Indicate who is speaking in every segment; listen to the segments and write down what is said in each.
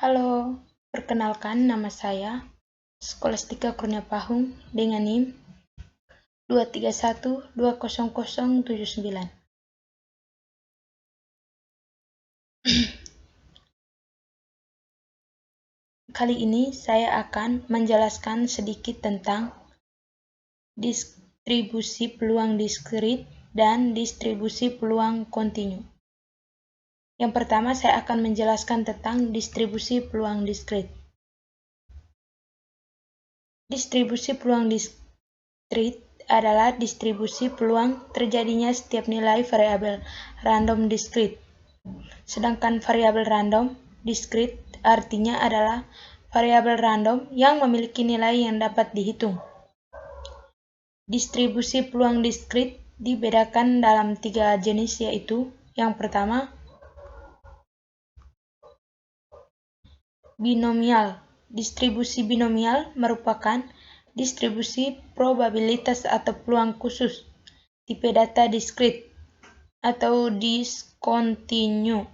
Speaker 1: Halo, perkenalkan nama saya Skolastika Kurniapahung dengan NIM 231200079. Kali ini saya akan menjelaskan sedikit tentang distribusi peluang diskrit dan distribusi peluang kontinu. Yang pertama, saya akan menjelaskan tentang distribusi peluang diskrit. Distribusi peluang diskrit adalah distribusi peluang terjadinya setiap nilai variabel random diskrit. Sedangkan variabel random diskrit artinya adalah variabel random yang memiliki nilai yang dapat dihitung. Distribusi peluang diskrit dibedakan dalam 3 jenis, yaitu yang pertama, binomial. Distribusi binomial merupakan distribusi probabilitas atau peluang khusus tipe data diskrit atau diskontinu,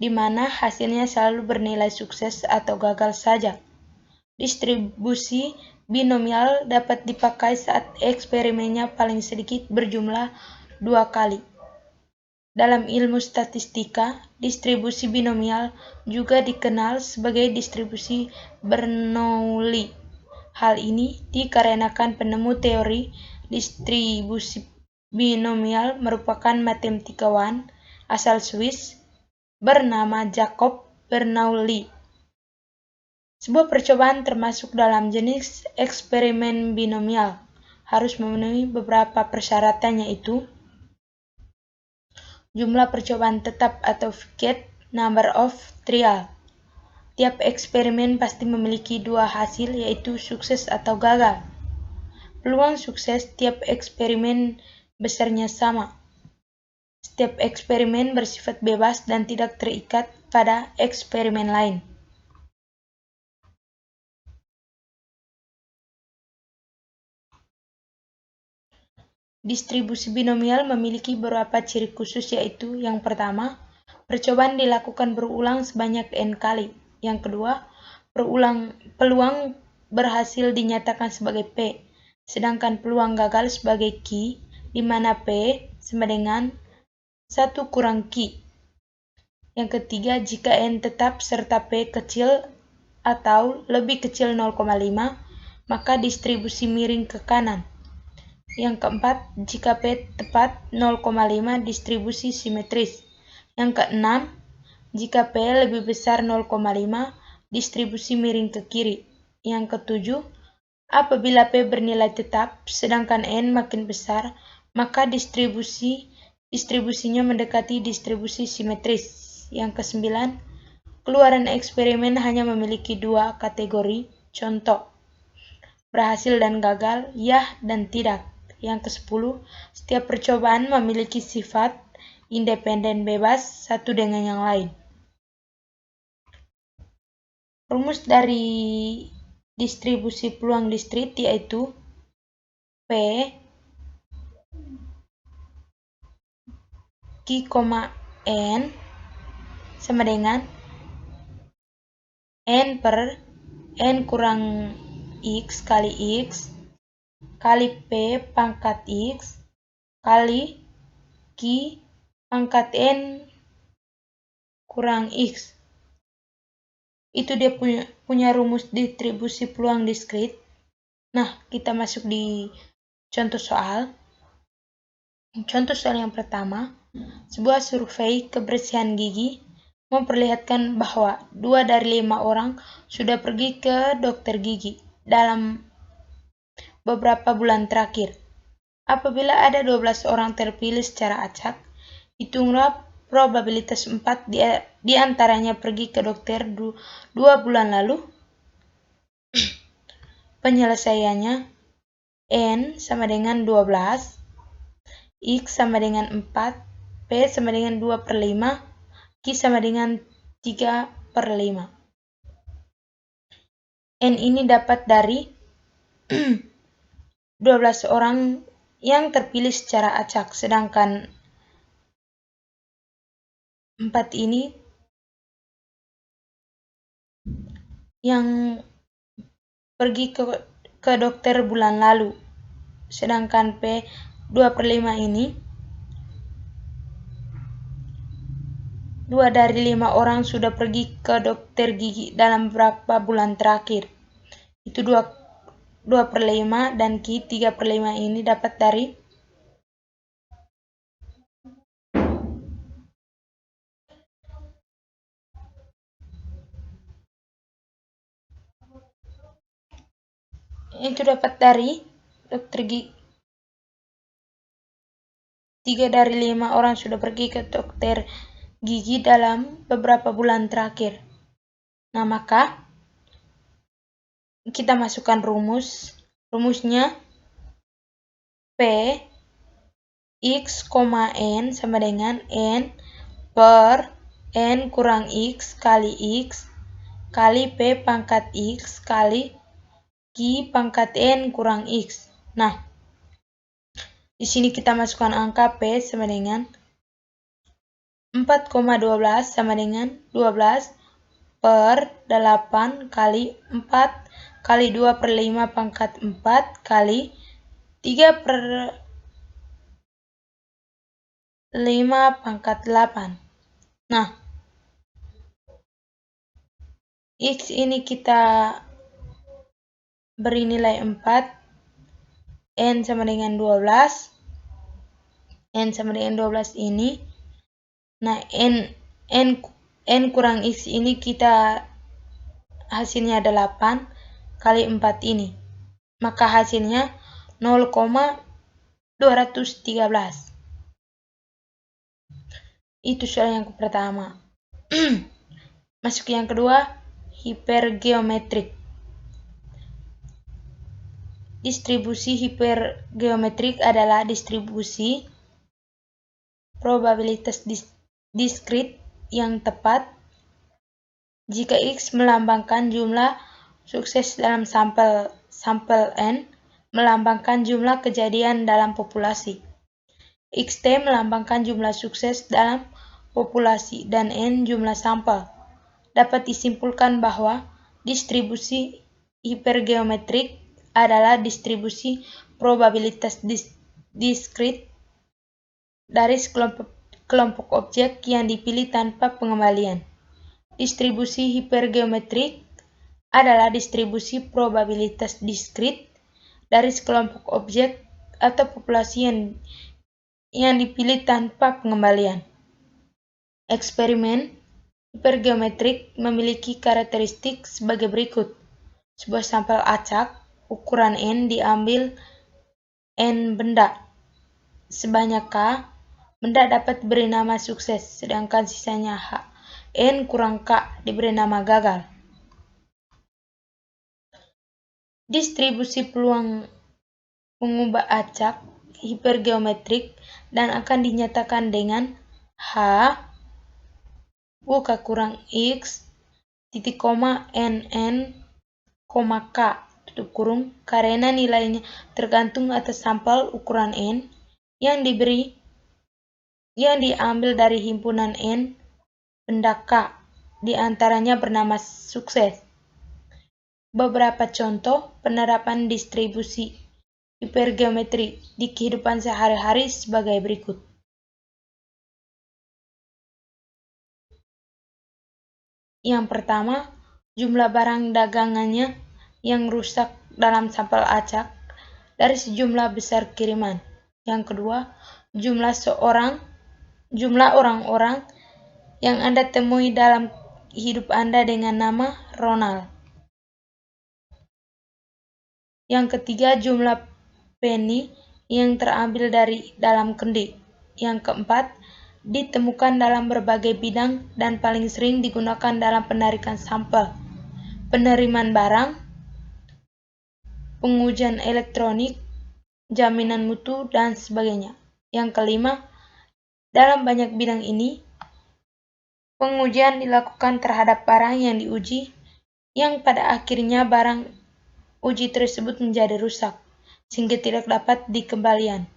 Speaker 1: di mana hasilnya selalu bernilai sukses atau gagal saja. Distribusi binomial dapat dipakai saat eksperimennya paling sedikit berjumlah 2 kali. Dalam ilmu statistika, distribusi binomial juga dikenal sebagai distribusi Bernoulli. Hal ini dikarenakan penemu teori distribusi binomial merupakan matematikawan asal Swiss bernama Jacob Bernoulli. Sebuah percobaan termasuk dalam jenis eksperimen binomial harus memenuhi beberapa persyaratan, yaitu jumlah percobaan tetap atau fixed number of trial. Tiap eksperimen pasti memiliki 2 hasil, yaitu sukses atau gagal. Peluang sukses tiap eksperimen besarnya sama. Setiap eksperimen bersifat bebas dan tidak terikat pada eksperimen lain. Distribusi binomial memiliki beberapa ciri khusus, yaitu yang pertama, percobaan dilakukan berulang sebanyak n kali. Yang kedua, peluang berhasil dinyatakan sebagai P, sedangkan peluang gagal sebagai Q, di mana P sama dengan 1 kurang Q. Yang ketiga, jika n tetap serta P kecil atau lebih kecil 0,5, maka distribusi miring ke kanan. Yang keempat, jika P tepat 0,5, distribusi simetris. Yang keenam, jika P lebih besar 0,5, distribusi miring ke kiri. Yang ketujuh, apabila P bernilai tetap, sedangkan N makin besar, maka distribusinya mendekati distribusi simetris. Yang kesembilan, keluaran eksperimen hanya memiliki 2 kategori, contoh, berhasil dan gagal, ya dan tidak. Yang ke-10, setiap percobaan memiliki sifat independen bebas satu dengan yang lain. Rumus dari distribusi peluang diskrit yaitu P Q, N sama dengan N per N kurang X kali X kali P pangkat X kali Q pangkat N kurang X. Itu dia punya rumus distribusi peluang diskrit. Nah, kita masuk di contoh soal. Contoh soal yang pertama, sebuah survei kebersihan gigi memperlihatkan bahwa 2 dari 5 orang sudah pergi ke dokter gigi dalam beberapa bulan terakhir. Apabila ada 12 orang terpilih secara acak, hitunglah probabilitas 4 di antaranya pergi ke dokter 2 bulan lalu. Penyelesaiannya, N sama dengan 12, X sama dengan 4, P sama dengan 2/5, Q sama dengan 3/5. N ini dapat dari 12 orang yang terpilih secara acak, sedangkan 4 ini yang pergi ke dokter bulan lalu. Sedangkan P 2/5 ini 2 dari 5 orang sudah pergi ke dokter gigi dalam beberapa bulan terakhir. Itu 2/5 dan Q 3/5 ini dapat dari dokter gigi. 3 dari 5 orang sudah pergi ke dokter gigi dalam beberapa bulan terakhir. Nah, maka kita masukkan rumus. Rumusnya P X, N sama dengan N per N kurang X kali P pangkat X kali Q pangkat N kurang X. Nah, di sini kita masukkan angka P sama dengan 4,12 sama dengan 12 per 8 kali 4 kali 2/5 pangkat 4 kali 3/5 pangkat 8. Nah, X ini kita beri nilai 4, N sama dengan 12, N sama dengan 12 ini. Nah, N kurang X ini kita hasilnya 8 kali 4 ini. Maka hasilnya 0,213. Itu soal yang pertama. Masuk yang kedua, hipergeometrik. Distribusi hipergeometrik adalah distribusi probabilitas diskrit yang tepat jika X melambangkan jumlah sukses dalam sampel N, melambangkan jumlah kejadian dalam populasi. XT melambangkan jumlah sukses dalam populasi dan N jumlah sampel. Dapat disimpulkan bahwa distribusi hipergeometrik adalah distribusi probabilitas diskrit dari kelompok objek yang dipilih tanpa pengembalian. Distribusi hipergeometrik adalah distribusi probabilitas diskrit dari sekelompok objek atau populasi yang dipilih tanpa pengembalian. Eksperimen hipergeometrik memiliki karakteristik sebagai berikut. Sebuah sampel acak ukuran N diambil N benda. Sebanyak K benda dapat diberi nama sukses, sedangkan sisanya H. N kurang K diberi nama gagal. Distribusi peluang mengubah acak hipergeometrik dan akan dinyatakan dengan H buka kurang X titik koma NN K tutup kurung karena nilainya tergantung atas sampel ukuran N yang diambil dari himpunan N benda K, di antaranya bernama sukses. Beberapa contoh penerapan distribusi hipergeometri di kehidupan sehari-hari sebagai berikut. Yang pertama, jumlah barang dagangannya yang rusak dalam sampel acak dari sejumlah besar kiriman. Yang kedua, jumlah orang-orang yang Anda temui dalam hidup Anda dengan nama Ronald. Yang ketiga, jumlah penny yang terambil dari dalam kendi. Yang keempat, ditemukan dalam berbagai bidang dan paling sering digunakan dalam penarikan sampel, penerimaan barang, pengujian elektronik, jaminan mutu, dan sebagainya. Yang kelima, dalam banyak bidang ini, pengujian dilakukan terhadap barang yang diuji, yang pada akhirnya barang uji tersebut menjadi rusak, sehingga tidak dapat dikembalikan.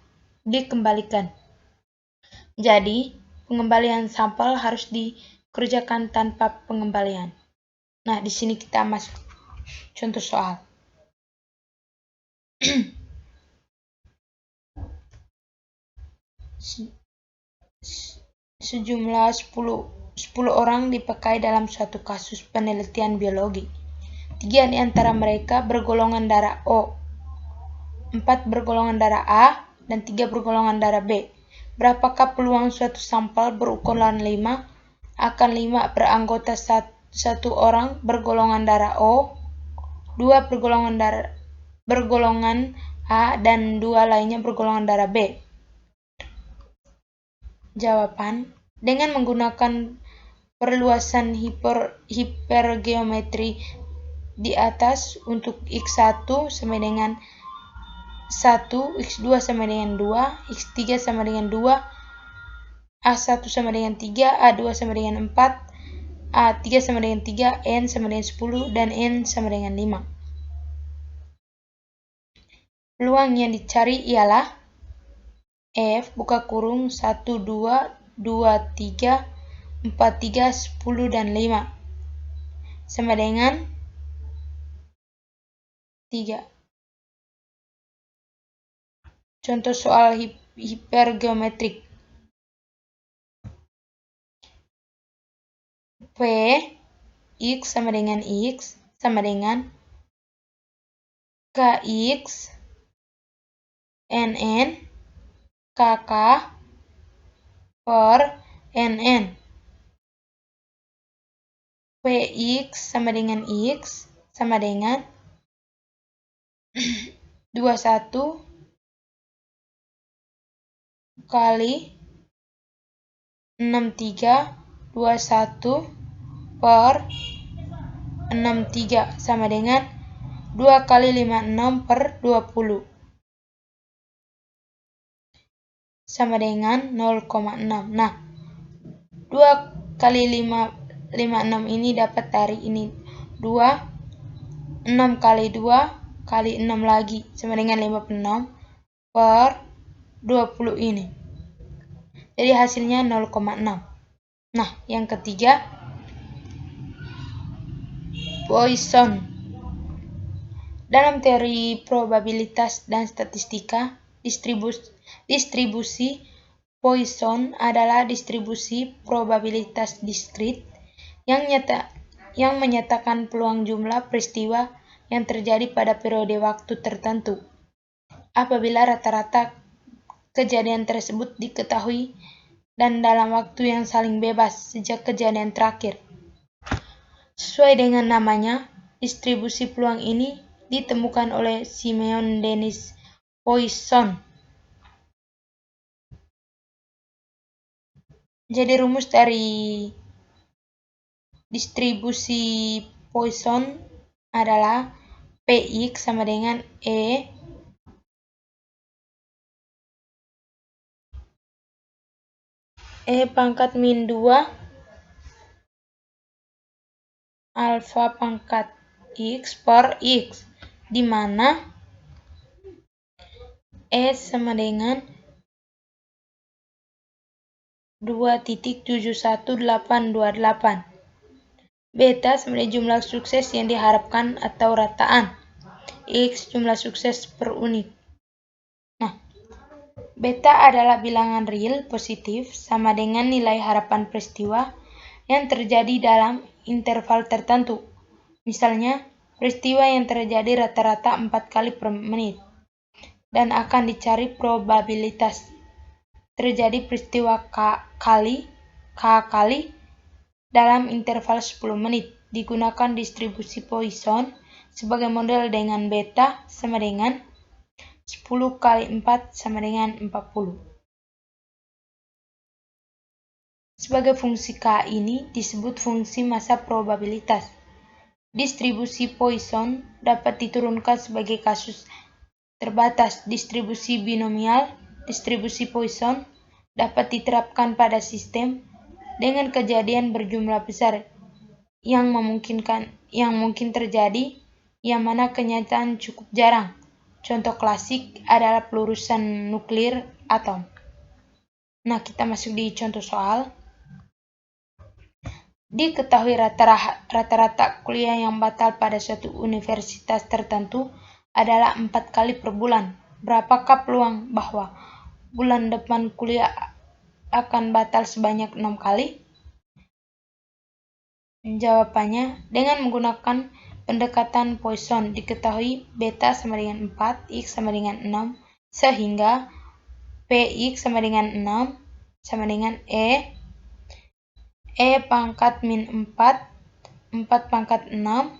Speaker 1: Jadi, pengembalian sampel harus dikerjakan tanpa pengembalian. Nah, di sini kita masuk contoh soal. Sejumlah 10 orang dipakai dalam suatu kasus penelitian biologi. 3 di antara mereka bergolongan darah O, 4 bergolongan darah A, dan 3 bergolongan darah B. Berapakah peluang suatu sampel berukuran 5 akan 5 beranggota 1 orang bergolongan darah O, 2 bergolongan A, dan 2 lainnya bergolongan darah B? Jawaban: dengan menggunakan perluasan hipergeometri di atas untuk X1 sama dengan 1, X2 sama dengan 2, X3 sama dengan 2, A1 sama dengan 3, A2 sama dengan 4, A3 sama dengan 3, N sama dengan 10, dan N sama dengan 5. Peluang yang dicari ialah F buka kurung 1, 2, 2, 3, 4, 3, 10, dan 5 sama dengan 3. Contoh soal hipergeometrik. P X sama dengan X sama dengan KX NN KK per NN. PX sama dengan X sama dengan 21 kali 63 21 per 63 sama dengan 2 kali 56 per 20 sama dengan 0,6. Nah, 2 kali 56 ini dapat dari ini 2, 6 kali 2 kali 6 lagi sama dengan 56 per 20 ini. Jadi hasilnya 0,6. Nah, yang ketiga, Poisson. Dalam teori probabilitas dan statistika, distribusi Poisson adalah distribusi probabilitas diskrit yang menyatakan peluang jumlah peristiwa yang terjadi pada periode waktu tertentu apabila rata-rata kejadian tersebut diketahui dan dalam waktu yang saling bebas sejak kejadian terakhir. Sesuai dengan namanya, distribusi peluang ini ditemukan oleh Simeon Dennis Poisson. Jadi rumus dari distribusi Poisson adalah Px sama dengan E pangkat min 2 alfa pangkat X per X, di mana E sama dengan 2.71828. Beta sama dengan jumlah sukses yang diharapkan atau rataan. X jumlah sukses per unit. Nah, beta adalah bilangan real positif sama dengan nilai harapan peristiwa yang terjadi dalam interval tertentu. Misalnya, peristiwa yang terjadi rata-rata 4 kali per menit. Dan akan dicari probabilitas terjadi peristiwa K kali dalam interval 10 menit. Digunakan distribusi Poisson sebagai model dengan beta sama dengan 10 kali 4 sama dengan 40. Sebagai fungsi K ini disebut fungsi massa probabilitas. Distribusi Poisson dapat diturunkan sebagai kasus terbatas. Distribusi binomial, distribusi Poisson dapat diterapkan pada sistem dengan kejadian berjumlah besar yang mungkin terjadi, yang mana kenyataan cukup jarang. Contoh klasik adalah pelurusan nuklir atom. Nah, kita masuk di contoh soal. Diketahui rata-rata kuliah yang batal pada suatu universitas tertentu adalah 4 kali per bulan. Berapakah peluang bahwa bulan depan kuliah akan batal sebanyak 6 kali? Jawabannya, dengan menggunakan pendekatan Poisson, diketahui beta sama dengan 4, X sama dengan 6, sehingga Px sama dengan 6 sama dengan E pangkat min 4, 4 pangkat 6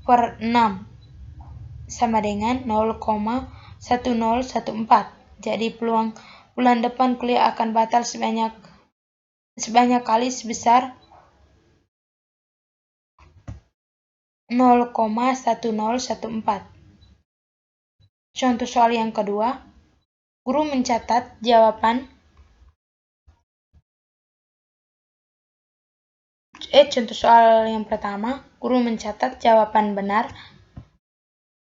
Speaker 1: per 6 sama dengan 0,1014. Jadi peluang bulan depan kuliah akan batal sebanyak kali sebesar 0,1014. Contoh soal yang kedua, guru mencatat jawaban contoh soal yang pertama, guru mencatat jawaban benar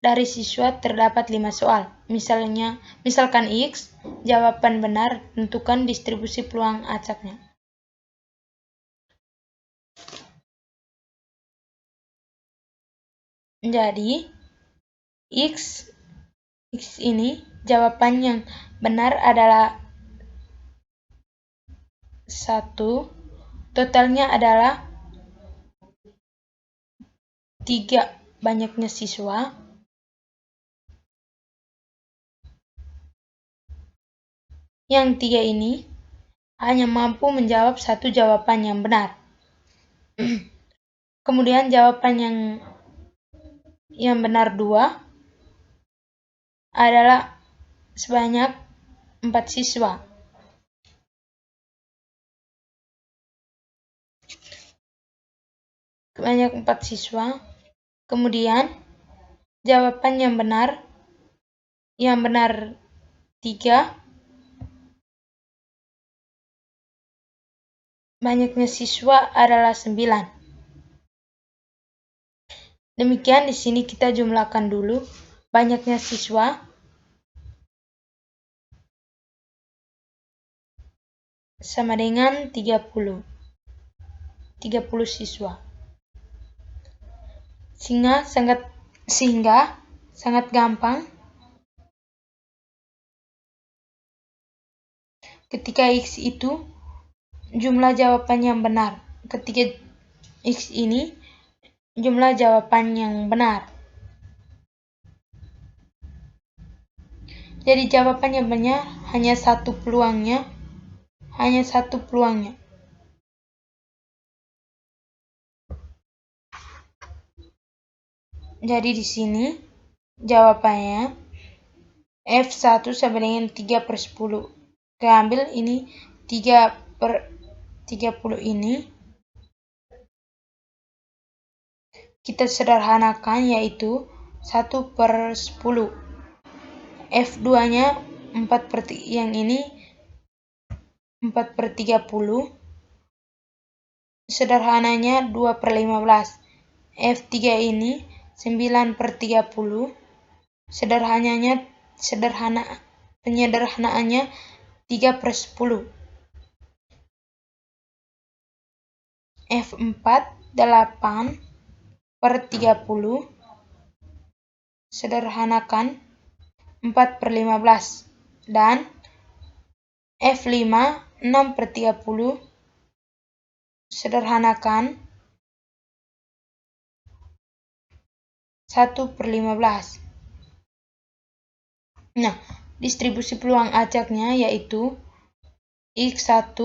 Speaker 1: dari siswa terdapat 5 soal. Misalkan X, jawaban benar, tentukan distribusi peluang acaknya. Jadi, X ini jawaban yang benar adalah 1, totalnya adalah 3 banyaknya siswa. Yang 3 ini hanya mampu menjawab 1 jawaban yang benar. Kemudian jawaban yang benar 2 adalah sebanyak 4 siswa. Sebanyak 4 siswa. Kemudian jawaban yang benar 3, banyaknya siswa adalah 9. Demikian di sini kita jumlahkan dulu banyaknya siswa sama dengan 30 siswa. Sehingga sangat gampang ketika X itu jumlah jawaban yang benar. Ketika X ini jumlah jawaban yang benar. Jadi jawaban yang benar hanya satu peluangnya. Jadi di sini jawabannya F1 sama dengan 3/10. Kita ambil ini 3/30 ini. Kita sederhanakan yaitu 1/10. F2-nya 4/30, yang ini 4/30. Sederhananya 2/15. F3 ini 9/30. Penyederhanaannya 3/10. F4 8/30. Sederhanakan 4/15. Dan F5 6/30. Sederhanakan 1/15. Nah, distribusi peluang acaknya yaitu X1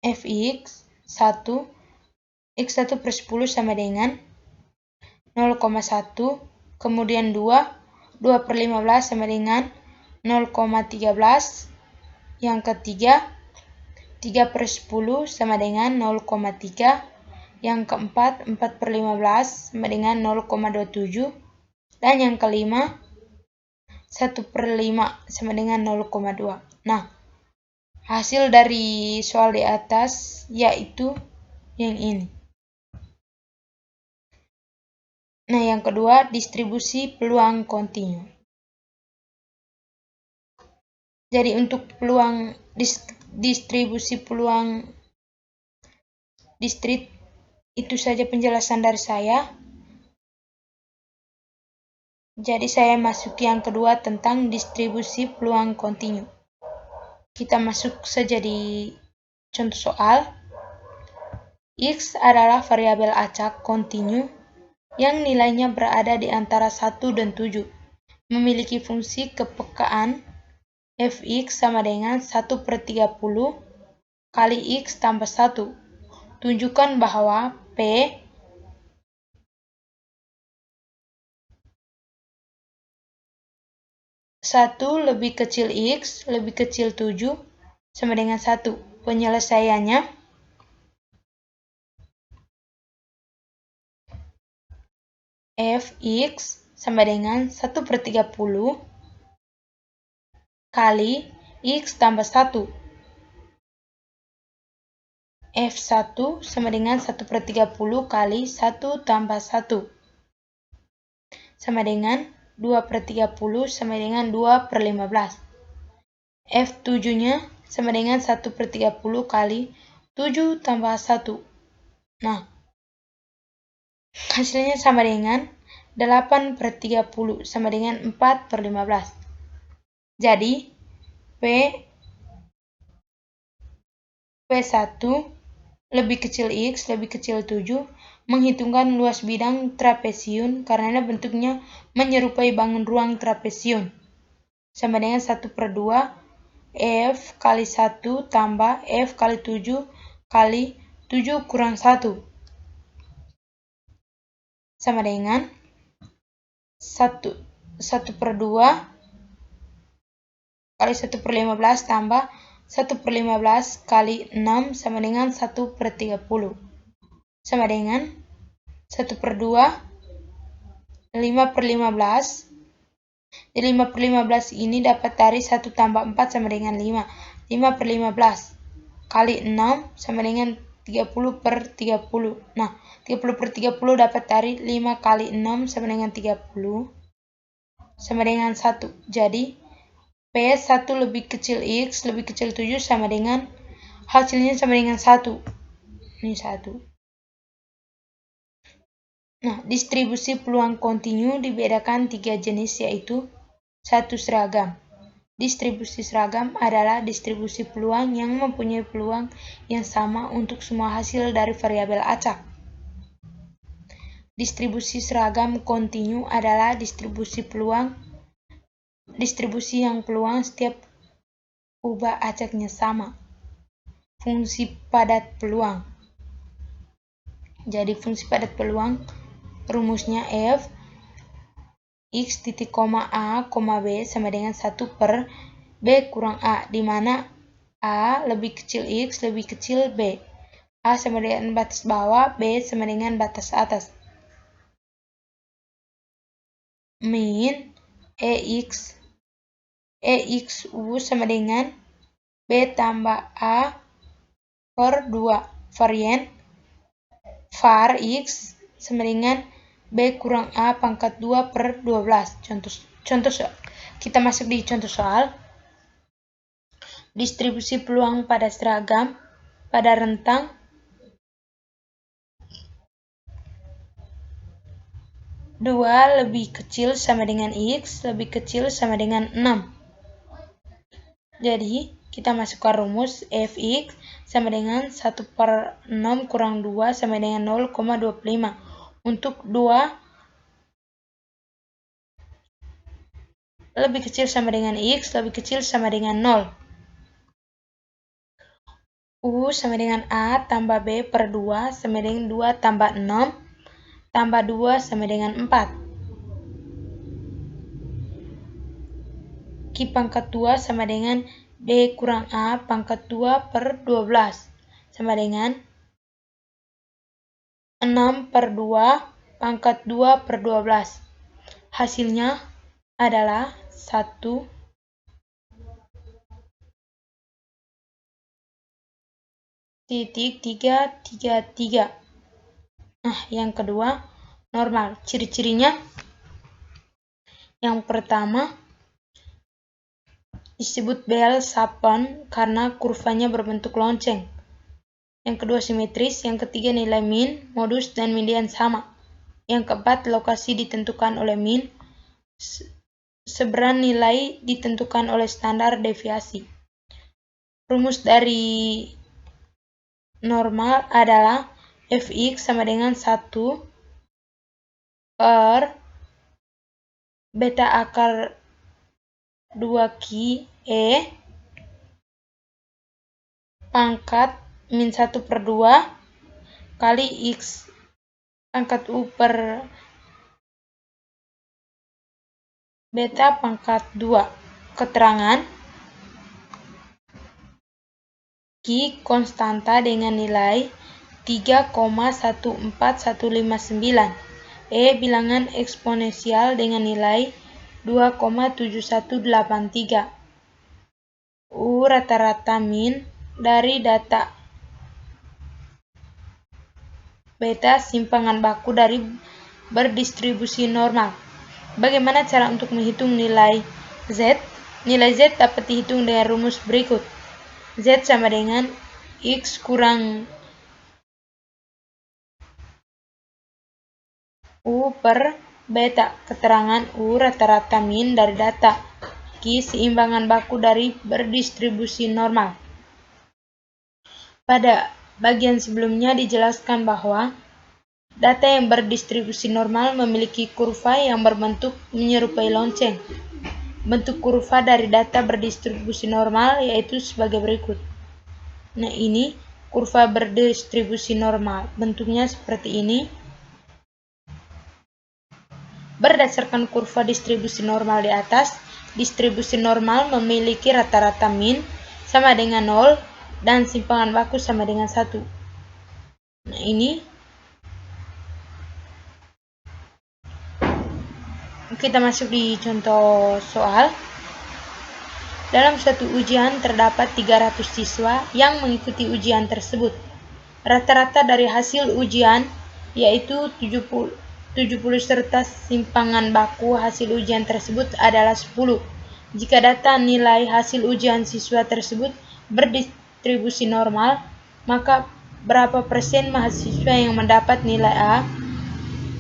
Speaker 1: Fx 1 X1/10 sama dengan 0,1, kemudian 2/15 sama dengan 0,13, yang ketiga 3/10 sama dengan 0,3, yang keempat 4/15 sama dengan 0,27, dan yang kelima 1/5 sama dengan 0,2. Nah, hasil dari soal di atas yaitu yang ini. Nah, yang kedua, distribusi peluang kontinu. Jadi untuk peluang distribusi peluang distrik. Itu saja penjelasan dari saya. Jadi saya masuk yang kedua tentang distribusi peluang kontinu. Kita masuk saja di contoh soal. X adalah variabel acak kontinu yang nilainya berada di antara 1 dan 7. Memiliki fungsi kepekaan fx sama dengan 1/30 kali x tambah 1. Tunjukkan bahwa P satu lebih kecil X lebih kecil 7 sama dengan 1. Penyelesaiannya Fx sama dengan 1/30 kali X tambah 1. F1 sama dengan 1/30 kali 1 tambah 1. Sama dengan 2/30 sama dengan 2/15. F7-nya sama dengan 1/30 kali 7 tambah 1. Nah, hasilnya sama dengan 8/30 sama dengan 4/15. Jadi, P1 lebih kecil X lebih kecil 7 menghitungkan luas bidang trapesium karena bentuknya menyerupai bangun ruang trapesium. Sama dengan 1/2 F kali 1 tambah F kali 7 kali 7 kurang 1. Sama dengan 1/2 kali 1/15 tambah 1/15 kali 6 sama dengan 1/30. Sama dengan 1/2 5/15. Jadi 5/15 ini dapat dari 1 tambah 4 sama dengan 5. 5/15 kali 6 sama dengan 30/30. Nah, 30/30 dapat dari 5 kali 6 sama dengan 30 sama dengan 1. Jadi, P1 lebih kecil X lebih kecil 7 sama dengan hasilnya sama dengan 1. Ini 1. Nah, distribusi peluang kontinu dibedakan 3 jenis yaitu 1. Seragam. Distribusi seragam adalah distribusi peluang yang mempunyai peluang yang sama untuk semua hasil dari variabel acak. Distribusi seragam kontinu adalah distribusi yang peluang setiap ubah acaknya sama. Fungsi padat peluang. Jadi fungsi padat peluang rumusnya F X titik koma A, B sama dengan 1/B kurang A, di mana A lebih kecil X lebih kecil B. A sama dengan batas bawah, B sama dengan batas atas. Min EXU sama dengan B tambah A per 2. Varian var X sama dengan B kurang A pangkat 2/12. Contoh soal. Kita masuk di contoh soal. Distribusi peluang pada seragam pada rentang dua lebih kecil sama dengan X lebih kecil sama dengan 6. Jadi, kita masukkan rumus Fx sama dengan 1/6 kurang 2 sama dengan 0,25. Untuk 2 lebih kecil sama dengan X lebih kecil sama dengan 0. U sama dengan A tambah B per 2 sama dengan 2 tambah 6 tambah 2 sama dengan 4. Q pangkat 2 sama dengan B kurang A pangkat 2/12 sama dengan 6/2 pangkat 2/12. Hasilnya adalah 1,333. Nah, yang kedua, normal. Ciri-cirinya, yang pertama, disebut Bell-Sappan karena kurvanya berbentuk lonceng. Yang kedua simetris, yang ketiga nilai min, modus, dan median sama. Yang keempat lokasi ditentukan oleh min, seberan nilai ditentukan oleh standar deviasi. Rumus dari normal adalah fx sama dengan 1 per beta akar 2 E pangkat min 1 per 2 kali X pangkat U per beta pangkat 2. Keterangan Q konstanta dengan nilai 3,14159. E bilangan eksponensial dengan nilai 2,7183. U rata-rata min dari data beta simpangan baku dari berdistribusi normal. Bagaimana cara untuk menghitung nilai Z? Nilai Z dapat dihitung dengan rumus berikut. Z sama dengan X kurang U per beta. Keterangan U rata-rata min dari data. Q seimbangan baku dari berdistribusi normal. Pada bagian sebelumnya dijelaskan bahwa data yang berdistribusi normal memiliki kurva yang berbentuk menyerupai lonceng. Bentuk kurva dari data berdistribusi normal yaitu sebagai berikut. Nah, ini kurva berdistribusi normal. Bentuknya seperti ini. Berdasarkan kurva distribusi normal di atas, distribusi normal memiliki rata-rata min sama dengan 0 dan simpangan baku sama dengan 1. Nah, ini kita masuk di contoh soal. Dalam suatu ujian terdapat 300 siswa yang mengikuti ujian tersebut. Rata-rata dari hasil ujian yaitu 70 serta simpangan baku hasil ujian tersebut adalah 10. Jika data nilai hasil ujian siswa tersebut berdistribusi normal, maka berapa persen mahasiswa yang mendapat nilai A?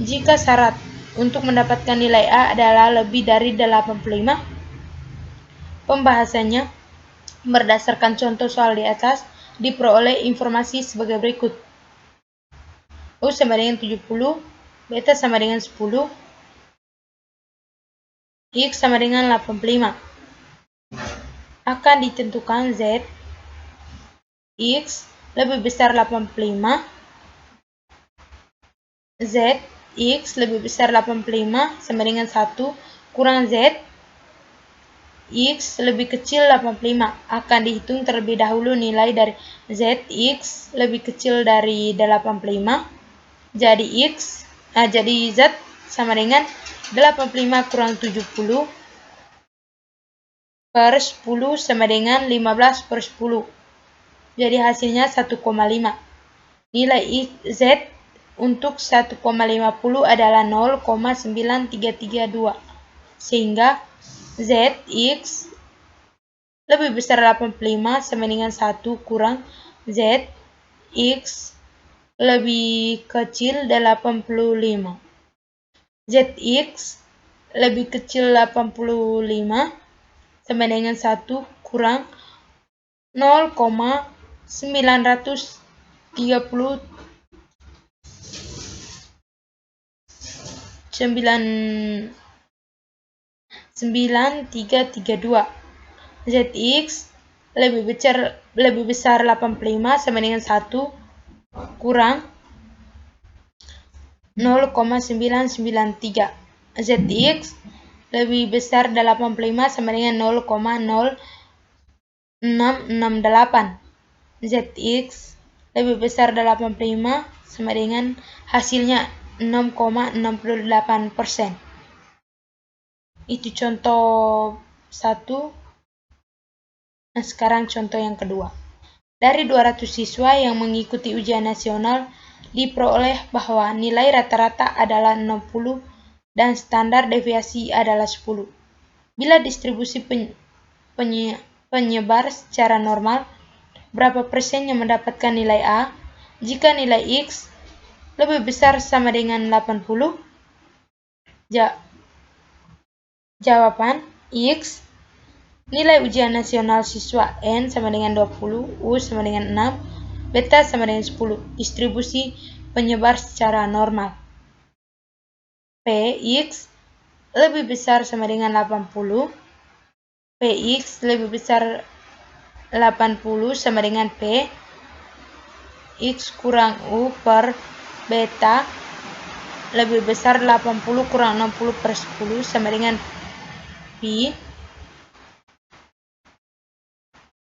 Speaker 1: Jika syarat untuk mendapatkan nilai A adalah lebih dari 85, pembahasannya berdasarkan contoh soal di atas diperoleh informasi sebagai berikut. U sama dengan 70, beta sama dengan 10, X sama dengan 85. Akan ditentukan Z, X lebih besar 85, Z, X lebih besar 85 sama dengan 1 kurang Z, X lebih kecil 85. Akan dihitung terlebih dahulu nilai dari Z, X lebih kecil dari 85. Jadi Z sama dengan 85 kurang 70 per 10 sama dengan 15 per 10. Jadi hasilnya 1,5. Nilai Z untuk 1,50 adalah 0,9332. Sehingga Z, X lebih besar 85 sama dengan 1 kurang Z, X lebih kecil 85. ZX lebih kecil 85 sama dengan 1 kurang 0,9332. ZX lebih besar 85 sama dengan 1 kurang 0,993. ZX lebih besar 85 sama dengan 0,0668. ZX lebih besar 85 sama dengan hasilnya 6,68%. Itu contoh 1. Nah, sekarang contoh yang kedua. Dari 200 siswa yang mengikuti ujian nasional, diperoleh bahwa nilai rata-rata adalah 60 dan standar deviasi adalah 10. Bila distribusi penyebar secara normal, berapa persen yang mendapatkan nilai A jika nilai X lebih besar sama dengan 80? Jawaban X. Nilai ujian nasional siswa N sama dengan 20, U sama dengan 6, beta sama dengan 10. Distribusi penyebar secara normal. Px lebih besar sama dengan 80. Px lebih besar 80 sama dengan P. X kurang U per beta lebih besar 80 kurang 60 per 10 sama dengan Pi.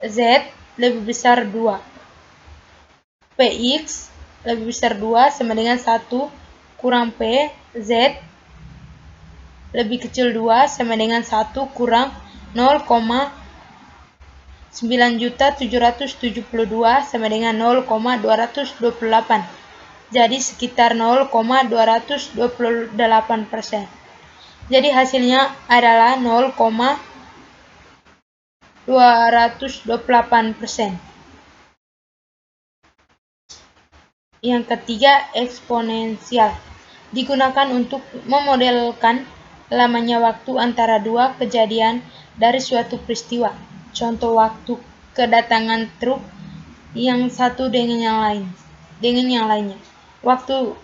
Speaker 1: Z lebih besar 2. Px lebih besar 2 sama dengan 1 kurang P. Z lebih kecil 2 sama dengan 1 kurang 0,9.772 sama dengan 0,228. Jadi sekitar 0,228%. Jadi hasilnya adalah 0,228%. Yang ketiga, eksponensial. Digunakan untuk memodelkan lamanya waktu antara dua kejadian dari suatu peristiwa. Contoh waktu kedatangan truk yang satu dengan yang lainnya. Waktu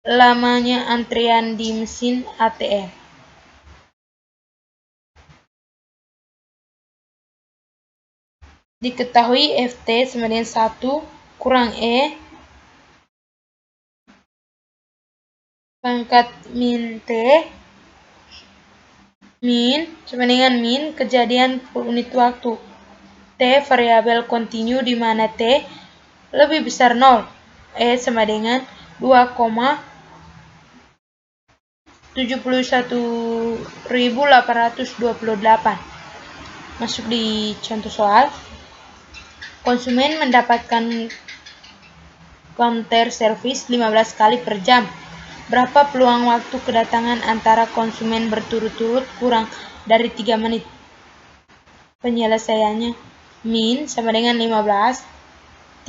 Speaker 1: lamanya antrian di mesin ATM. Diketahui Ft sama dengan 1 kurang E pangkat min T min sama dengan min kejadian per unit waktu. T variabel kontinu di mana T lebih besar 0. E sama dengan 2,71.828. Masuk di contoh soal. Konsumen mendapatkan counter service 15 kali per jam. Berapa peluang waktu kedatangan antara konsumen berturut-turut kurang dari 3 menit? Penyelesaiannya min sama dengan 15,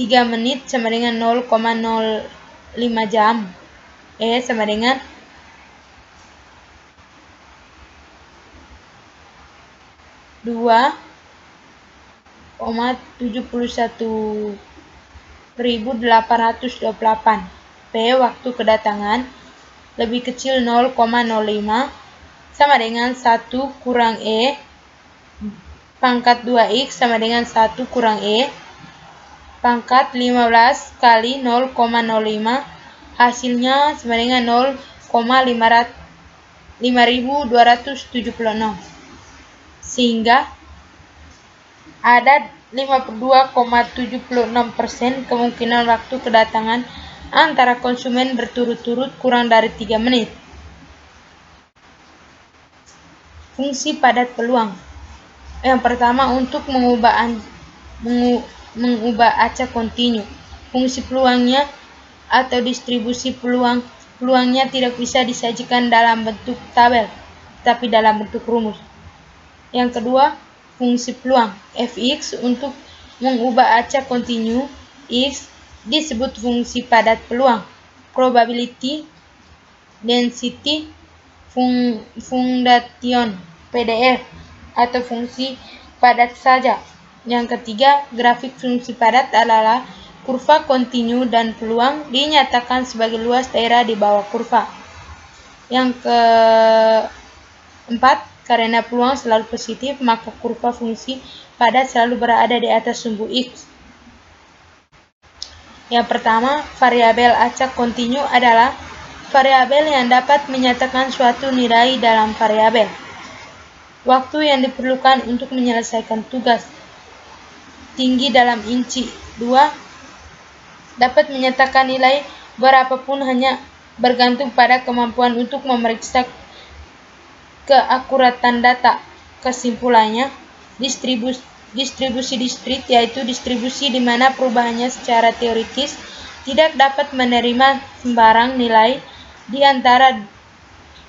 Speaker 1: 3 menit sama dengan 0,05 jam. E sama dengan 2,71.828. P waktu kedatangan lebih kecil 0,05 sama dengan 1 kurang E pangkat 2X sama dengan 1 kurang E pangkat 15 kali 0,05 hasilnya sama dengan 0,5276. Sehingga ada 52,76% kemungkinan waktu kedatangan antara konsumen berturut-turut kurang dari 3 menit. Fungsi padat peluang. Yang pertama, untuk mengubah acak kontinu. Fungsi peluangnya atau distribusi peluangnya tidak bisa disajikan dalam bentuk tabel, tapi dalam bentuk rumus. Yang kedua, fungsi peluang. Fx untuk mengubah acak kontinu X disebut fungsi padat peluang. Probability density function PDF atau fungsi padat saja. Yang ketiga, grafik fungsi padat adalah kurva kontinu dan peluang dinyatakan sebagai luas daerah di bawah kurva. Yang keempat, karena peluang selalu positif, maka kurva fungsi padat selalu berada di atas sumbu X. Yang pertama, variabel acak kontinu adalah variabel yang dapat menyatakan suatu nilai dalam variabel. Waktu yang diperlukan untuk menyelesaikan tugas. Tinggi dalam inci. 2. Dapat menyatakan nilai berapapun hanya bergantung pada kemampuan untuk memeriksa keakuratan data. Kesimpulannya, distribusi diskrit yaitu distribusi di mana perubahannya secara teoritis tidak dapat menerima sembarang nilai di antara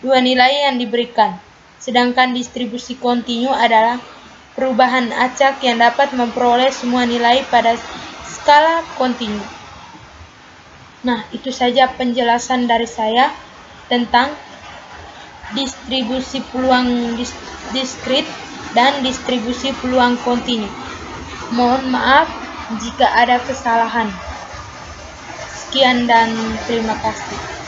Speaker 1: dua nilai yang diberikan. Sedangkan distribusi kontinu adalah perubahan acak yang dapat memperoleh semua nilai pada skala kontinu. Nah, itu saja penjelasan dari saya tentang distribusi peluang diskrit dan distribusi peluang kontinu. Mohon maaf jika ada kesalahan. Sekian dan terima kasih.